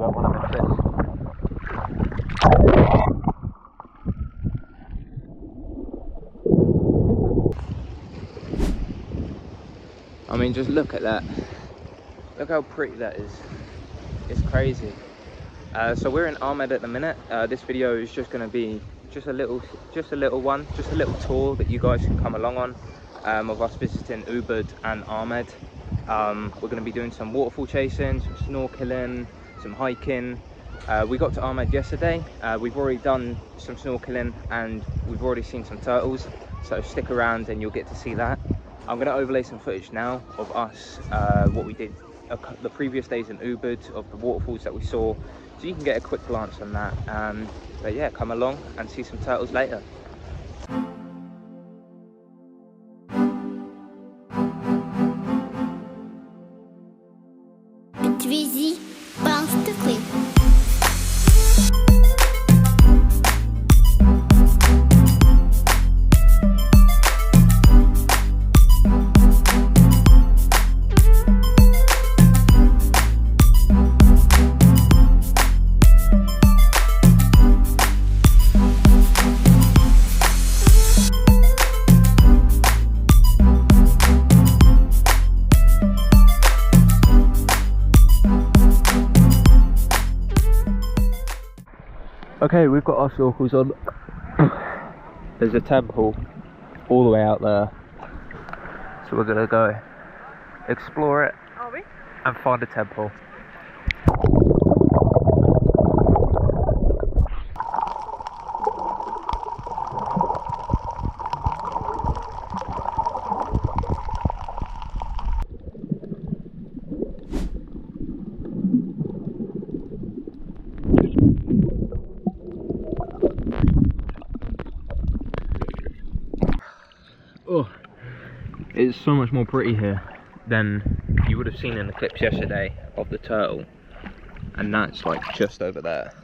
won't want to miss this. I mean, just look at that. Look how pretty that is. It's crazy. So we're in Ahmed at the minute. This video is just going to be just a little tour that you guys can come along on of us visiting Ubud and Ahmed. We're going to be doing some waterfall chasing, some snorkeling, some hiking. We got to Ahmed yesterday. We've already done some snorkeling and we've already seen some turtles, so stick around and you'll get to see that. I'm going to overlay some footage now of us, what we did the previous days in Ubud, of the waterfalls that we saw, so you can get a quick glance on that. But yeah, come along and see some turtles later. Отвези палстуклы. Okay, we've got our snorkels on. There's a temple all the way out there, so we're gonna go explore it and find a temple. Oh, it's so much more pretty here than you would have seen in the clips yesterday of the turtle, and that's like just over there.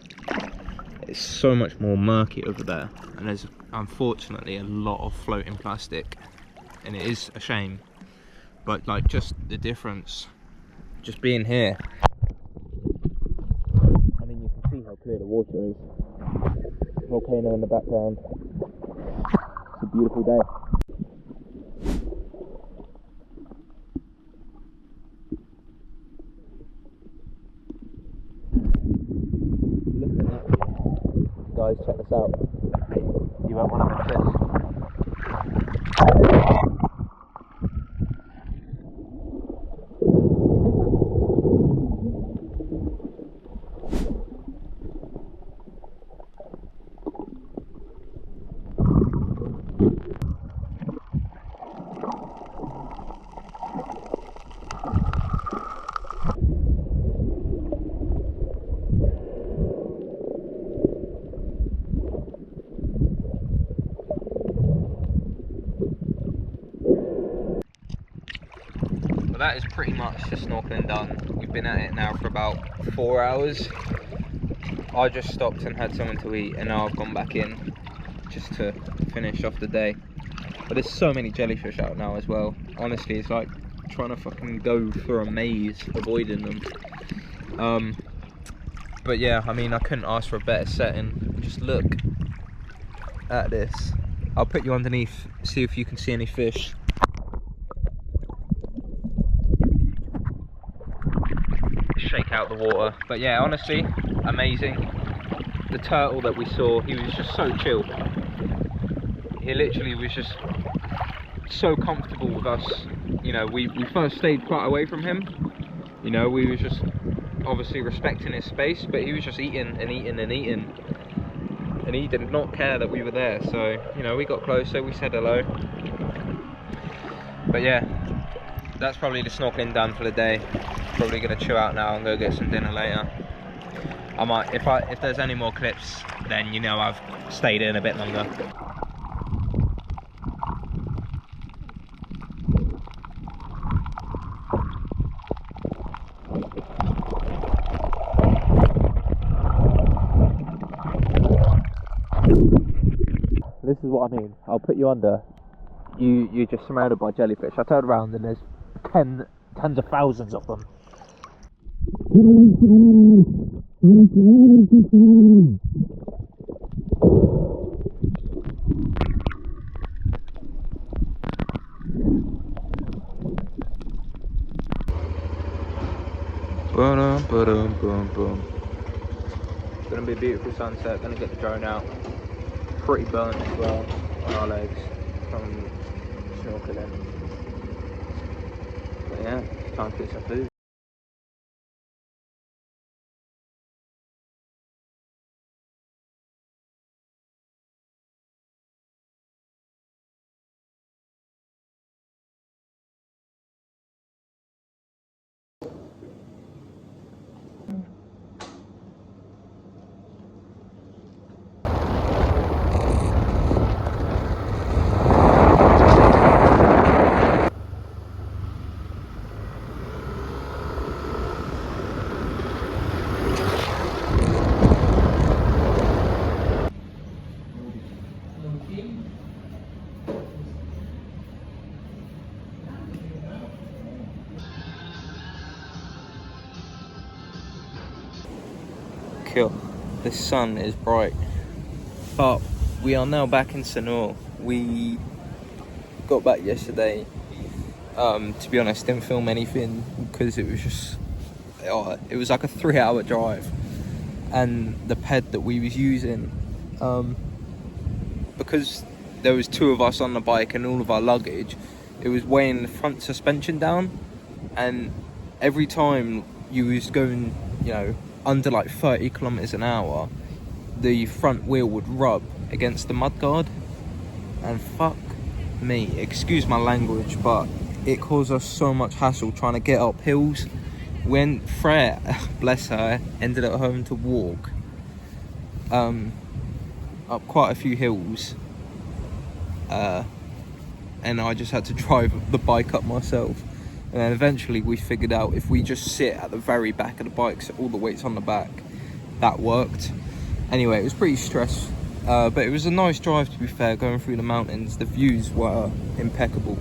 It's so much more murky over there, and there's unfortunately a lot of floating plastic, and it is a shame, but like just the difference just being here. I mean, you can see how clear the water is. Volcano in the background. It's a beautiful day. Guys, check this out. You won't want to miss this. That is pretty much the snorkeling done. We've been at it now for about 4 hours. I just stopped and had something to eat, and now I've gone back in just to finish off the day. But there's so many jellyfish out now as well. Honestly, it's like trying to fucking go through a maze avoiding them. But yeah, I mean, I couldn't ask for a better setting. Just look at this. I'll put you underneath, see if you can see any fish. Shake out the water. But yeah, honestly, amazing. The turtle that we saw, he was just so chill. He literally was just so comfortable with us. You know, we first stayed quite away from him. You know, we were just obviously respecting his space, but he was just eating and eating and eating. And he did not care that we were there. So, you know, we got closer, we said hello. But yeah, that's probably the snorkeling done for the day. Probably gonna chill out now and go get some dinner later. I might, if there's any more clips, then you know I've stayed in a bit longer. This is what I mean. I'll put you under. You're just surrounded by jellyfish. I turned around and there's tens of thousands of them. Boom, boom, boom, boom. It's gonna be a beautiful sunset. Gonna get the drone out. Pretty burnt as well on our legs from snorkeling. But yeah, it's time to get some food. Cool. The sun is bright, but we are now back in Sanur. We got back yesterday. To be honest, didn't film anything because it was just it was like a 3-hour drive, and the ped that we was using, because there was 2 of us on the bike and all of our luggage, it was weighing the front suspension down, and every time you was going, you know, under like 30 kilometers an hour, the front wheel would rub against the mudguard, and fuck me, excuse my language, but it caused us so much hassle trying to get up hills. When Freya, bless her, ended up having to walk up quite a few hills, and I just had to drive the bike up myself. And then eventually we figured out if we just sit at the very back of the bike, so all the weight's on the back, that worked. Anyway, it was pretty stressful, but it was a nice drive, to be fair, going through the mountains. The views were impeccable.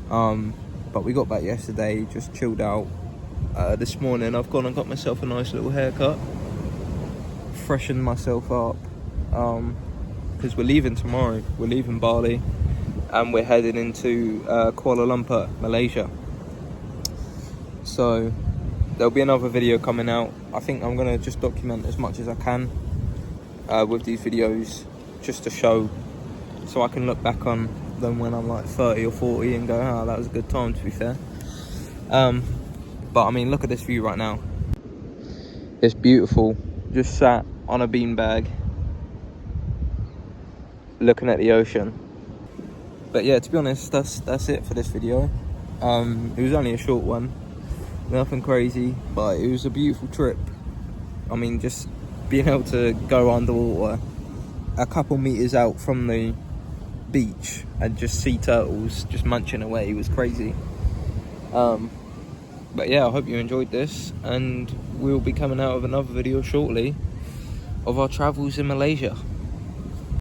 But we got back yesterday, just chilled out. This morning I've gone and got myself a nice little haircut, freshened myself up, because we're leaving tomorrow. We're leaving Bali and we're heading into Kuala Lumpur, Malaysia. So there'll be another video coming out. I think I'm gonna just document as much as I can with these videos, just to show, so I can look back on them when I'm like 30 or 40 and go, oh, that was a good time, to be fair. But I mean, look at this view right now. It's beautiful. Just sat on a beanbag looking at the ocean. But yeah, to be honest, that's it for this video. It was only a short one, nothing crazy, but it was a beautiful trip. I mean, just being able to go underwater a couple meters out from the beach and just see turtles just munching away was crazy. But yeah, I hope you enjoyed this, and we'll be coming out with another video shortly of our travels in Malaysia.